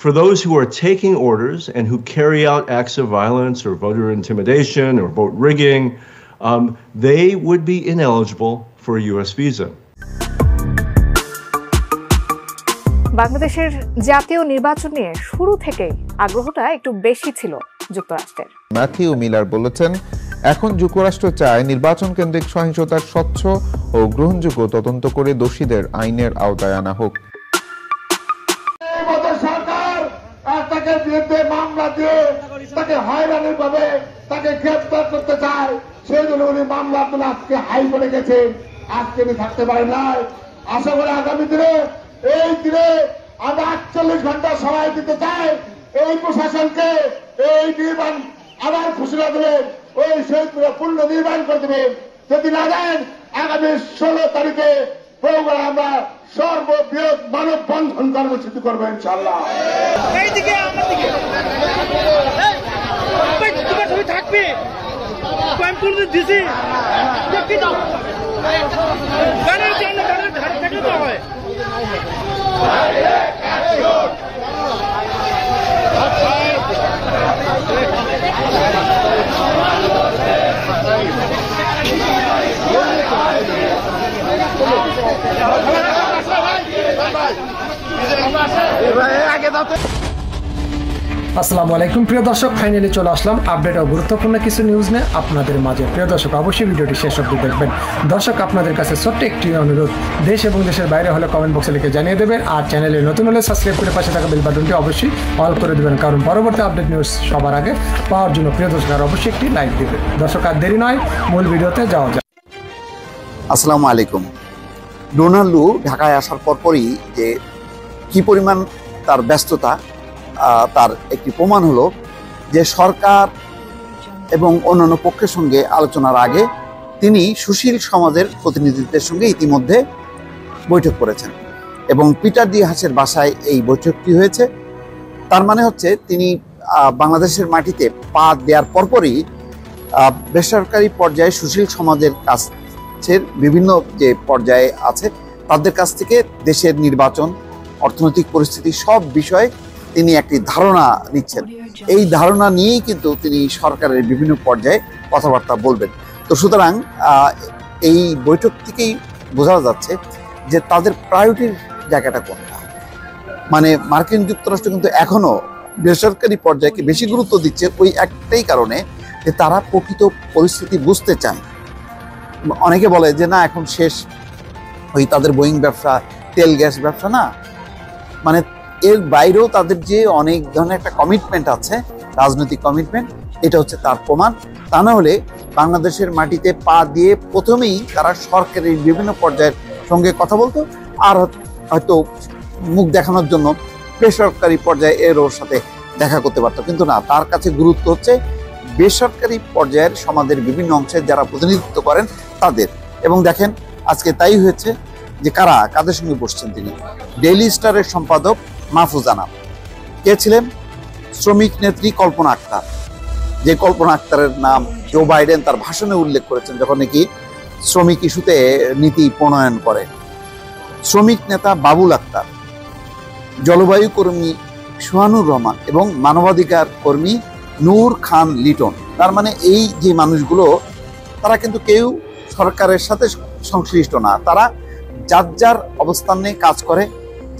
For those who are taking orders and who carry out acts of violence or voter intimidation or vote rigging, they would be ineligible for a U.S. visa. বাংলাদেশের জাতীয় নির্বাচন নিয়ে শুরু থেকেই আগ্রহটা একটু বেশি ছিল যুক্তরাষ্ট্রের। ম্যাথিউ মিলার বলেছেন, এখন যুক্তরাষ্ট্র চায় নির্বাচন কেন্দ্রিক সহিংসতার স্বচ্ছ ও গ্রহণযোগ্য তদন্ত করে দোষীদের আইনের আওতায় আনা হোক। তাকে বিরুদ্ধে মামলা দিয়ে তাকে হয়রানির ভাবে তাকে গ্রেফতার করতে চায়, সেই জন্য উনি মামলাগুলো আজকে হাই করে গেছে, আজকে উনি থাকতে পারেন নাই। আশা করি আগামী দিনে এই দিনে আমরা 48 ঘন্টা সময় দিতে চাই এই প্রশাসনকে, এই নির্মাণ আবার ঘোষণা দেবেন, ওই শহীদপুরে পূর্ণ নির্মাণ করে দেবেন। যদি না দেন আগামী 16 তারিখে প্রোগ্রাম আমরা সর্ববৃহৎ মানব বন্ধন কর্মসূচি করবো ইনশাআল্লাহ। থাকবে আসসালামু আলাইকুম প্রিয় দর্শক, ফাইনালি চলে আসলাম আপডেট ও গুরুত্বপূর্ণ কিছু নিউজ নিয়ে আপনাদের মাঝে। প্রিয় দর্শক, অবশ্যই ভিডিওটি শেষ অবধি দেখবেন। দর্শক, আপনাদের কাছে ছোট্ট একটি অনুরোধ, দেশ এবং দেশের বাইরে হলে কমেন্ট বক্সে লিখে জানিয়ে দেবেন, আর চ্যানেলে নতুন হলে সাবস্ক্রাইব করে পাশে থাকা বেল বাটনটি অবশ্যই অল করে দেবেন, কারণ পরবর্তী আপডেট নিউজ সবার আগে পাওয়ার জন্য প্রিয় দর্শক আর অবশ্যই একটি লাইক দেবেন। দর্শক, আর দেরি নয়, মূল ভিডিওতে যাওয়া যায়। আসসালামু আলাইকুম। ডোনাল্ড লু ঢাকায় আসার পরপরই যে কি পরিমাণ তার ব্যস্ততা, তার একটি প্রমাণ হলো যে সরকার এবং অন্যান্য পক্ষের সঙ্গে আলোচনার আগে তিনি সুশীল সমাজের প্রতিনিধিদের সঙ্গে ইতিমধ্যে বৈঠক করেছেন এবং পিটার ডি হাসের বাসায় এই বৈঠকটি হয়েছে। তার মানে হচ্ছে তিনি বাংলাদেশের মাটিতে পা দেওয়ার পরপরই বেসরকারি পর্যায়ে সুশীল সমাজের কাছের বিভিন্ন যে পর্যায়ে আছে তাদের কাছ থেকে দেশের নির্বাচন, অর্থনৈতিক পরিস্থিতি সব বিষয়ে তিনি একটি ধারণা নিচ্ছেন। এই ধারণা নিয়েই কিন্তু তিনি সরকারের বিভিন্ন পর্যায়ে কথাবার্তা বলবেন। তো সুতরাং এই বৈঠক থেকেই বোঝা যাচ্ছে যে তাদের প্রায়োরিটির জায়গাটা কোনটা। মানে মার্কিন যুক্তরাষ্ট্র কিন্তু এখনো বেসরকারি পর্যায়কে বেশি গুরুত্ব দিচ্ছে ওই একটাই কারণে যে তারা প্রকৃত পরিস্থিতি বুঝতে চায়। অনেকে বলে যে না, এখন শেষ ওই তাদের বোয়িং ব্যবসা, তেল গ্যাস ব্যবসা না, মানে এর বাইরেও তাদের যে অনেক ধরনের একটা কমিটমেন্ট আছে, রাজনৈতিক কমিটমেন্ট, এটা হচ্ছে তার প্রমাণ। তা না হলে বাংলাদেশের মাটিতে পা দিয়ে প্রথমেই তারা সরকারের বিভিন্ন পর্যায়ের সঙ্গে কথা বলতো, আর হয়তো মুখ দেখানোর জন্য বেসরকারি পর্যায়ে এর ওর সাথে দেখা করতে পারতো। কিন্তু না, তার কাছে গুরুত্ব হচ্ছে বেসরকারি পর্যায়ের সমাজের বিভিন্ন অংশের যারা প্রতিনিধিত্ব করেন তাদের। এবং দেখেন আজকে তাই হয়েছে যে কাদের সঙ্গে বসছেন তিনি। ডেইলি স্টারের সম্পাদক মাহফুজ আনাম, কে ছিলেন? শ্রমিক নেত্রী কল্পনা আক্তার, যে কল্পনা আক্তারের নাম জো বাইডেন তার ভাষণে উল্লেখ করেছেন যখন নাকি শ্রমিক ইস্যুতে নীতি প্রণয়ন করে। শ্রমিক নেতা বাবুল আক্তার, জলবায়ু কর্মী সোহানুর রহমান এবং মানবাধিকার কর্মী নূর খান লিটন। তার মানে এই যে মানুষগুলো, তারা কিন্তু কেউ সরকারের সাথে সংশ্লিষ্ট না, তারা যার যার অবস্থানে কাজ করে,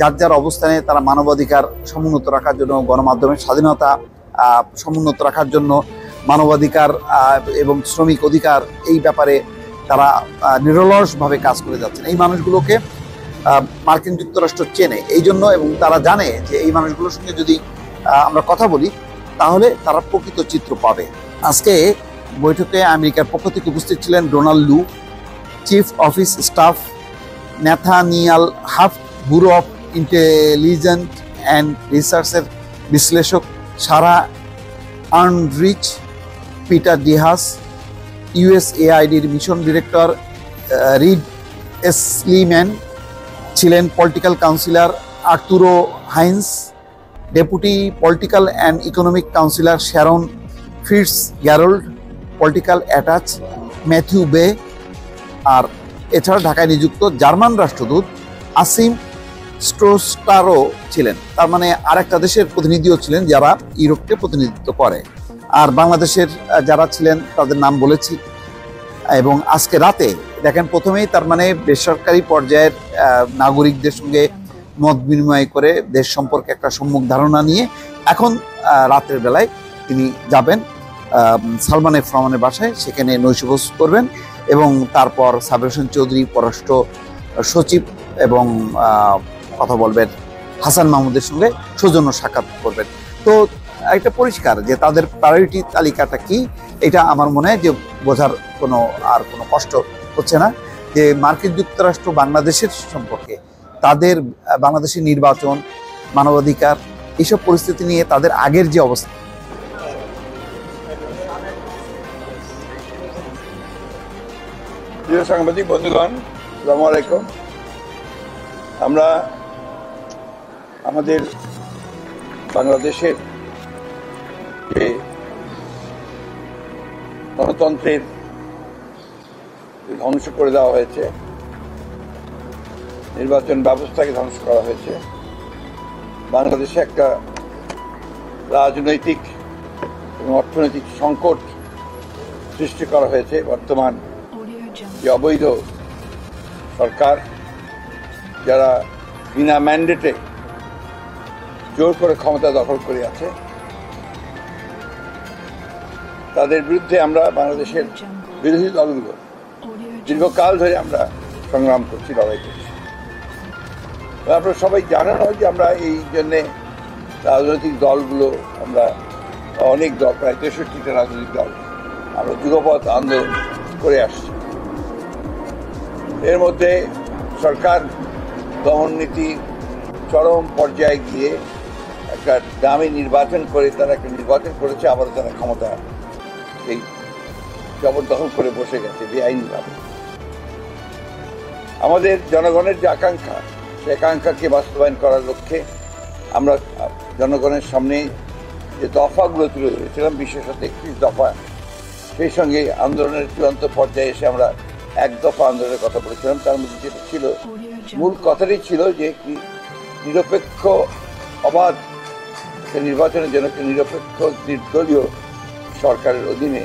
যার যার অবস্থানে তারা মানবাধিকার সমুন্নত রাখার জন্য, গণমাধ্যমের স্বাধীনতা সমুন্নত রাখার জন্য, মানবাধিকার এবং শ্রমিক অধিকার এই ব্যাপারে তারা নিরলসভাবে কাজ করে যাচ্ছেন। এই মানুষগুলোকে মার্কিন যুক্তরাষ্ট্র চেনে এই জন্য, এবং তারা জানে যে এই মানুষগুলোর সঙ্গে যদি আমরা কথা বলি তাহলে তারা প্রকৃত চিত্র পাবে। আজকে বৈঠকে আমেরিকার পক্ষ থেকে উপস্থিত ছিলেন Donald Lu, chief office staff Nathaniel Huff, bureau of intelligence and রিসার্চের বিশ্লেষক Sarah Arnrich, Peter D Haas, ইউএসএআইডির মিশন ডিরেক্টর রিড এসলিম্যান ছিলেন, political counsellor Arturo Hines, deputy political and economic counsellor Sharon Fitts Garold, political attache Matthew Bey, আর এছাড়া ঢাকায় নিযুক্ত German রাষ্ট্রদূত আসিম স্ট্রোস্টারও ছিলেন, তার মানে আরেকটা দেশের প্রতিনিধিও ছিলেন যারা ইউরোপকে প্রতিনিধিত্ব করে। আর বাংলাদেশের যারা ছিলেন তাদের নাম বলেছি। এবং আজকে রাতে দেখেন, প্রথমেই তার মানে বেসরকারি পর্যায়ের নাগরিকদের সঙ্গে মত বিনিময় করে দেশ সম্পর্কে একটা সম্মুখ ধারণা নিয়ে এখন রাতের বেলায় তিনি যাবেন সালমান এফ রহমানের বাসায়, সেখানে নৈশভোজ করবেন এবং তারপর সাবের হোসেন চৌধুরী পররাষ্ট্র সচিব এবং কথা বলবেন হাসান মাহমুদের সঙ্গে সৌজন্য সাক্ষাৎ করবেন। তো একটা পরিষ্কার যে তাদের প্রায়োরিটি তালিকাটা কি, এটা আমার মনে হয় যে বোঝার কোনো কষ্ট হচ্ছে না। যে মার্কিন যুক্তরাষ্ট্র বাংলাদেশের সম্পর্কে, তাদের বাংলাদেশের নির্বাচন, মানবাধিকার, এইসব পরিস্থিতি নিয়ে তাদের আগের যে অবস্থা। প্রিয় সাংবাদিক বন্ধুগণ, আসসালামু আলাইকুম। আমরা আমাদের বাংলাদেশের যে গণতন্ত্রের ধ্বংস করে দেওয়া হয়েছে, নির্বাচন ব্যবস্থাকে ধ্বংস করা হয়েছে, বাংলাদেশে একটা রাজনৈতিক এবং অর্থনৈতিক সংকট সৃষ্টি করা হয়েছে। বর্তমান যে অবৈধ সরকার, যারা বিনা ম্যান্ডেটে জোর করে ক্ষমতা দখল করে আছে, তাদের বিরুদ্ধে আমরা বাংলাদেশের বিরোধী দলগুলো দীর্ঘকাল ধরে আমরা সংগ্রাম করছি, লড়াই করছি। আপনারা সবাই জানেন যে আমরা এই জন্যে রাজনৈতিক দলগুলো, আমরা অনেক দল, প্রায় 63টা রাজনৈতিক দল আমরা যুগপৎ আন্দোলন করে আসছি। এর মধ্যে সরকার দমন নীতি চরম পর্যায়ে গিয়ে একটা দামি নির্বাচন করে তারা একটা নির্বাচন করেছে, আবার তারা ক্ষমতা এই জবরদখল করে বসে গেছে বেআইনিভাবে। আমাদের জনগণের যে আকাঙ্ক্ষা, সেই আকাঙ্ক্ষাকে বাস্তবায়ন করার লক্ষ্যে আমরা জনগণের সামনে যে দফাগুলো তুলে ধরেছিলাম, বিশেষত 31 দফা, সেই সঙ্গে আন্দোলনের চূড়ান্ত পর্যায়ে এসে আমরা 1 দফা আন্দোলনের কথা বলেছিলাম। তার মধ্যে যেটা ছিল, মূল কথাটি ছিল যে কি নিরপেক্ষ অবাধ নির্বাচনের জন্য একটি নিরপেক্ষ নির্দলীয় সরকারের অধীনে,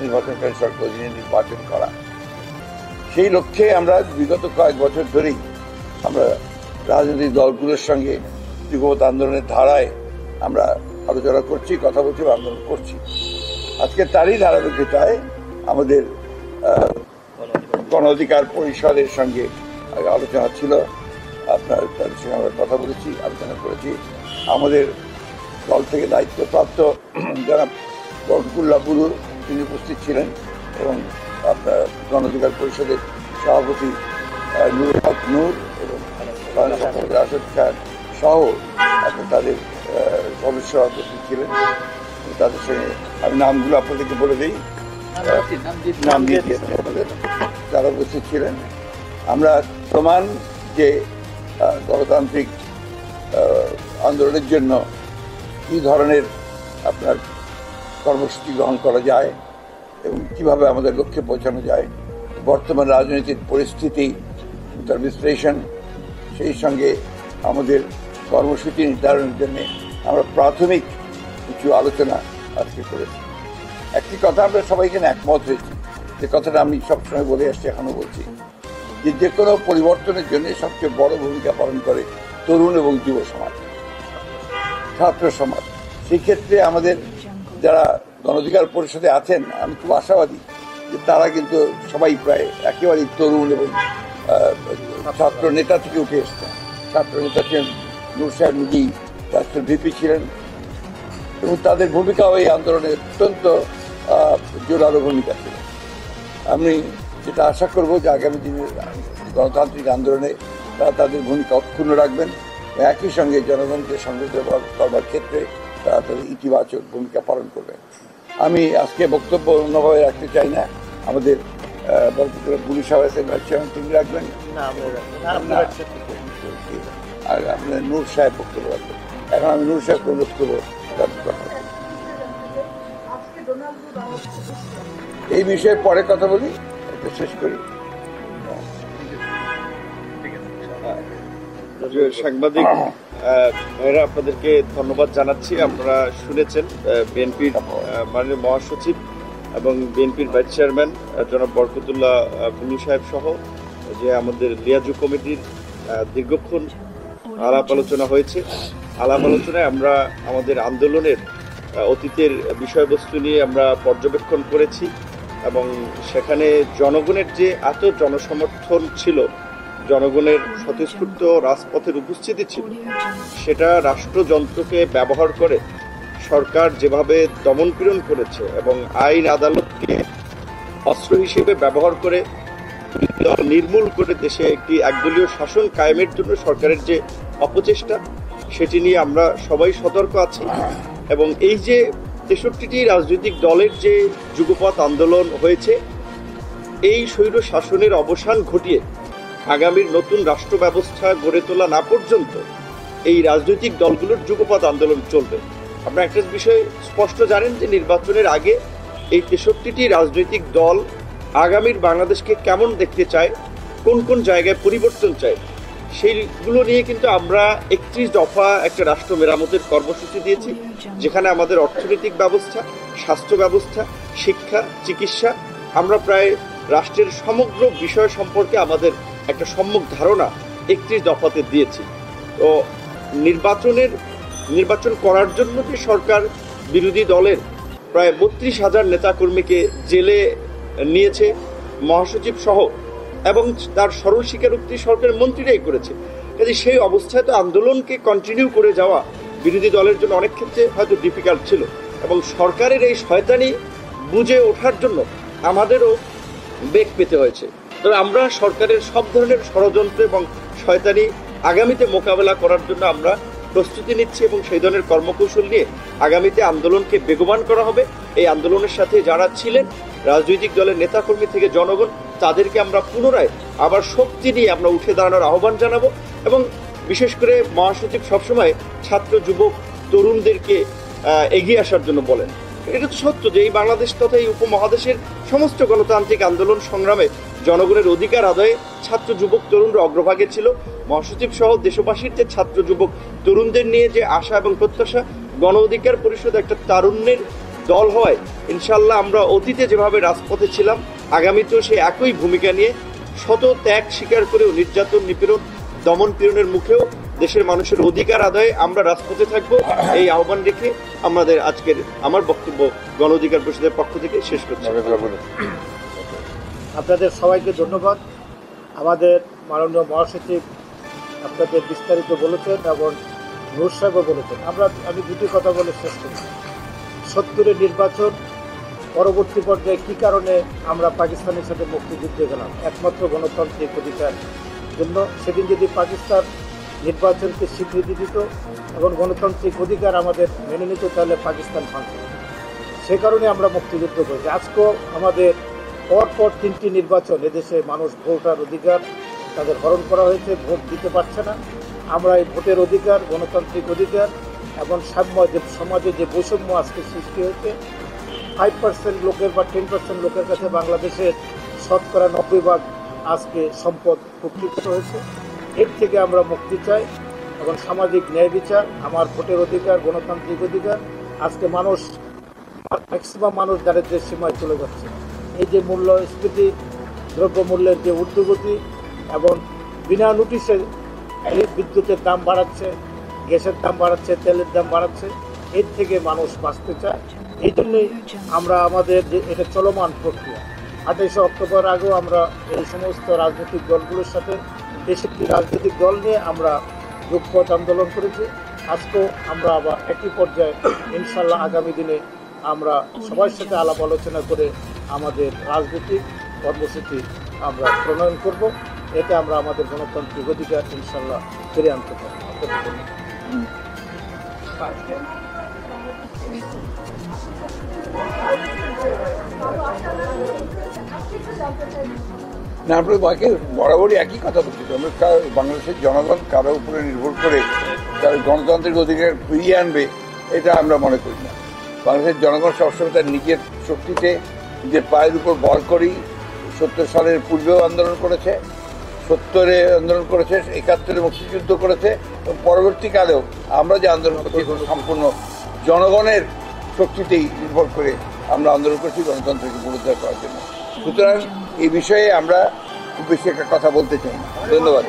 নির্বাচনকারী সরকারের অধীনে নির্বাচন করা। সেই লক্ষ্যে আমরা বিগত কয়েক বছর ধরেই আমরা রাজনৈতিক দলগুলোর সঙ্গে যুগপৎ আন্দোলনের ধারায় আমরা আলোচনা করছি, কথা বলছি, আন্দোলন করছি। আজকে তারই ধারাবাহিকতায় আমাদের গণ অধিকার পরিষদের সঙ্গে আলোচনা ছিল, আপনার তাদের সঙ্গে আমরা কথা বলেছি, আলোচনা করেছি। আমাদের দল থেকে দায়িত্বপ্রাপ্ত যারা বরকুল্লা বুরু, তিনি উপস্থিত ছিলেন, এবং আপনার গণ অধিকার পরিষদের সভাপতি নূর হক নূর এবং রাশেদ খান সহ তাদের সদস্যরা উপস্থিত ছিলেন। তাদের সঙ্গে আমি নামগুলো আপনাদেরকে বলে দিই, নাম দিয়ে দিয়েছেন আপনাদের, তারা উপস্থিত ছিলেন। আমরা প্রমাণ যে গণতান্ত্রিক আন্দোলনের জন্য কী ধরনের আপনার কর্মসূচি গ্রহণ করা যায় এবং কীভাবে আমাদের লক্ষ্যে পৌঁছানো যায়, বর্তমান রাজনৈতিক পরিস্থিতি, তার বিশ্লেষণ, সেই সঙ্গে আমাদের কর্মসূচি নির্ধারণের জন্য আমরা প্রাথমিক কিছু আলোচনা আজকে করেছি। একটি কথা আমরা সবাই এখানে একমত হয়েছি, যে কথাটা আমি সবসময় বলে আসছি, এখনো বলছি, যে কোনো পরিবর্তনের জন্য সবচেয়ে বড় ভূমিকা পালন করে তরুণ এবং যুব সমাজ, ছাত্র সমাজ। সেই ক্ষেত্রে আমাদের যারা গণ অধিকার পরিষদে আছেন, আমি খুব আশাবাদী যে তারা কিন্তু সবাই প্রায় একেবারেই তরুণ এবং ছাত্র নেতা থেকে উঠে এসছেন। ছাত্র নেতা ছিলেন নূর সাহেব নিজেই, রাষ্ট্রের ভিপি ছিলেন, এবং তাদের ভূমিকাও এই আন্দোলনে অত্যন্ত জোরালো ভূমিকা ছিল। আমি যেটা আশা করব যে আগামী দিনের গণতান্ত্রিক আন্দোলনে তারা তাদের ভূমিকা অক্ষুণ্ণ রাখবেন, একই সঙ্গে জনগণকে সংগঠিত করবার ক্ষেত্রে তারা তাদের ইতিবাচক ভূমিকা পালন করবেন। আমি আজকে বক্তব্য অন্যভাবে রাখতে চাই না। আমাদের পুলিশ চেয়ারম্যান তিনি রাখবেন, আর আপনার নূর সাহেব বক্তব্য রাখবেন। এখন আমি নূর সাহেবকে অনুরোধ করবো এই বিষয়ে পরে কথা বলি, এটা শেষ করি। সাংবাদিক ভাইরা, আপনাদেরকে ধন্যবাদ জানাচ্ছি। আপনারা শুনেছেন বিএনপির মাননীয় মহাসচিব এবং বিএনপির ভাইস চেয়ারম্যান জনাব বরকতুল্লাহ বুলু সাহেব সহ যে আমাদের লিয়াজু কমিটির দীর্ঘক্ষণ আলাপ আলোচনা হয়েছে। আলাপ আলোচনায় আমরা আমাদের আন্দোলনের অতীতের বিষয়বস্তু নিয়ে আমরা পর্যবেক্ষণ করেছি এবং সেখানে জনগণের যে এত জনসমর্থন ছিল, জনগণের স্বতঃস্ফূর্ত রাজপথের উপস্থিতি ছিল, সেটা রাষ্ট্রযন্ত্রকে ব্যবহার করে সরকার যেভাবে দমনপীড়ন করেছে এবং আইন আদালতকে অস্ত্র হিসেবে ব্যবহার করে নির্মূল করে দেশে একটি একদলীয় শাসন কায়েমের জন্য সরকারের যে অপচেষ্টা, সেটি নিয়ে আমরা সবাই সতর্ক আছি। এবং এই যে ৬৩টি রাজনৈতিক দলের যে যুগপৎ আন্দোলন হয়েছে, এই স্বৈর শাসনের অবসান ঘটিয়ে আগামীর নতুন রাষ্ট্র ব্যবস্থা গড়ে তোলা না পর্যন্ত এই রাজনৈতিক দলগুলোর যুগপৎ আন্দোলন চলবে। আপনারা একটা বিষয় স্পষ্ট জানেন যে নির্বাচনের আগে এই ৬৩টি রাজনৈতিক দল আগামীর বাংলাদেশকে কেমন দেখতে চায়, কোন কোন জায়গায় পরিবর্তন চায়, সেইগুলো নিয়ে কিন্তু আমরা ৩১ দফা একটা রাষ্ট্র মেরামতের কর্মসূচি দিয়েছি, যেখানে আমাদের অর্থনৈতিক ব্যবস্থা, স্বাস্থ্য ব্যবস্থা, শিক্ষা, চিকিৎসা, আমরা প্রায় রাষ্ট্রের সমগ্র বিষয় সম্পর্কে আমাদের একটা সম্যক ধারণা ৩১ দফাতে দিয়েছি। তো নির্বাচন করার জন্য যে সরকার বিরোধী দলের প্রায় ৩২,০০০ নেতাকর্মীকে জেলে নিয়েছে মহাসচিব সহ, এবং তার সরল স্বীকারোক্তি সরকারের মন্ত্রীরাই করেছে। কাজে সেই অবস্থায় তো আন্দোলনকে কন্টিনিউ করে যাওয়া বিরোধী দলের জন্য অনেক ক্ষেত্রে হয়তো ডিফিকাল্ট ছিল, এবং সরকারের এই শয়তানি বুঝে ওঠার জন্য আমাদেরও বেগ পেতে হয়েছে। তবে আমরা সরকারের সব ধরনের ষড়যন্ত্র এবং শয়তানি আগামীতে মোকাবেলা করার জন্য আমরা প্রস্তুতি নিচ্ছি এবং সেই ধরনের কর্মকৌশল নিয়ে আগামীতে আন্দোলনকে বেগবান করা হবে। এই আন্দোলনের সাথে যারা ছিলেন রাজনৈতিক দলের নেতাকর্মী থেকে জনগণ, তাদেরকে আমরা পুনরায় আবার শক্তি নিয়ে আমরা উঠে দাঁড়ানোর আহ্বান জানাবো। এবং বিশেষ করে মহাসচিব সবসময় ছাত্র, যুবক, তরুণদেরকে এগিয়ে আসার জন্য বলেন। এটা তো সত্য যে এই বাংলাদেশ তথা এই উপমহাদেশের সমস্ত গণতান্ত্রিক আন্দোলন সংগ্রামে জনগণের অধিকার আদায়ে ছাত্র, যুবক, তরুণরা অগ্রভাগে ছিল। মহাসচিব সহ দেশবাসীর যে ছাত্র, যুবক, তরুণদের নিয়ে যে আশা এবং প্রত্যাশা, গণ অধিকার পরিষদ একটা তারুণ্যের দল হওয়ায় ইনশাল্লাহ আমরা অতীতে যেভাবে রাজপথে ছিলাম, আগামীতেও সেই একই ভূমিকা নিয়ে শত ত্যাগ স্বীকার করেও নির্যাতন, নিপীড়ন, দমন পীড়নের মুখেও দেশের মানুষের অধিকার আদায়ে আমরা রাজপথে থাকবো, এই আহ্বান রেখে আমাদের আজকের আমার বক্তব্য গণ অধিকার পরিষদের পক্ষ থেকে শেষ করছি। আপনাদের সবাইকে ধন্যবাদ। আমাদের মাননীয় মহাসচিব আপনাদের বিস্তারিত বলেছেন এবং নূর সাহেবও বলেছেন। আমি দুটি কথা বলে শেষ করি। ৭০-এর নির্বাচন পরবর্তী পর্যায়ে কী কারণে আমরা পাকিস্তানের সাথে মুক্তিযুদ্ধে গেলাম? একমাত্র গণতান্ত্রিক অধিকার জন্য। সেদিন যদি পাকিস্তান নির্বাচনকে স্বীকৃতি দিত এবং গণতান্ত্রিক অধিকার আমাদের মেনে নিত, তাহলে পাকিস্তান ভাঙত। সে কারণে আমরা মুক্তিযুদ্ধ করেছি। আজকেও আমাদের পরপর 3টি নির্বাচন এদেশে মানুষ ভোটার অধিকার তাদের হরণ করা হয়েছে, ভোট দিতে পারছে না। আমরা এই ভোটের অধিকার, গণতান্ত্রিক অধিকার এবং সমাজে যে বৈষম্য আজকে সৃষ্টি হয়েছে, 5% লোকের বা 10% লোকের কাছে বাংলাদেশের শতকরা 90% আজকে সম্পদ প্রকৃত হয়েছে। এর থেকে আমরা মুক্তি চাই এবং সামাজিক ন্যায় বিচার, আমার ভোটের অধিকার, গণতান্ত্রিক অধিকার। আজকে ম্যাক্সিমাম মানুষ দারিদ্র্যের সীমায় চলে যাচ্ছে। এই যে মূল্যস্ফীতি, দ্রব্যমূল্যের যে ঊর্ধ্বগতি এবং বিনা নোটিশে বিদ্যুতের দাম বাড়াচ্ছে, গ্যাসের দাম বাড়াচ্ছে, তেলের দাম বাড়াচ্ছে, এর থেকে মানুষ বাঁচতে চায়। এই জন্যই আমরা আমাদের যে এটা চলমান প্রক্রিয়া, 28 অক্টোবর আগেও আমরা এই সমস্ত রাজনৈতিক দলগুলোর সাথে 63টি রাজনৈতিক দল নিয়ে আমরা যুগপৎ আন্দোলন করেছি। আজকেও আমরা আবার একই পর্যায়ে ইনশাল্লাহ আগামী দিনে আমরা সবার সাথে আলাপ আলোচনা করে আমাদের রাজনৈতিক কর্মসূচি আমরা প্রণয়ন করব। এতে আমরা আমাদের গণতান্ত্রিক অধিকার ইনশাল্লাহ ফিরে আনতে পারব। না, আমরা বরাবরই একই কথা বলছি। আমরা বাংলাদেশের জনগণ কারো উপরে নির্ভর করে তার গণতান্ত্রিক অধিকার ফিরিয়ে আনবে, এটা আমরা মনে করি না। বাংলাদেশের জনগণ সবসময় তার নিজের শক্তিতে, নিজের পায়ের উপর ভর করেই 70 সালের পূর্বেও আন্দোলন করেছে, 70-এ আন্দোলন করেছে, 71-এ মুক্তিযুদ্ধ করেছে এবং পরবর্তীকালেও আমরা যে আন্দোলন করছি সম্পূর্ণ জনগণের শক্তিতেই নির্ভর করে আমরা আন্দোলন করছি গণতন্ত্রকে পুনরুদ্ধার করার জন্য। সুতরাং এই বিষয়ে আমরা খুব বেশি একটা কথা বলতে চাই না। ধন্যবাদ।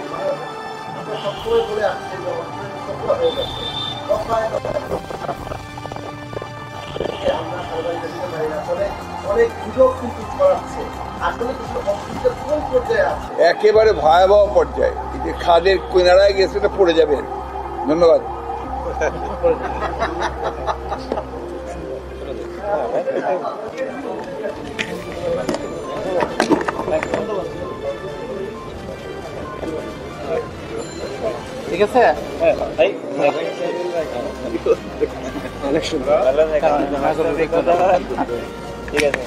একেবারে ভয়াবহ পর্যায়ে, এই যে খাদের কিনারায় গেছে এটা পড়ে যাবে। ধন্যবাদ। ঠিক আছে, অনেক সুন্দর, ঠিক আছে।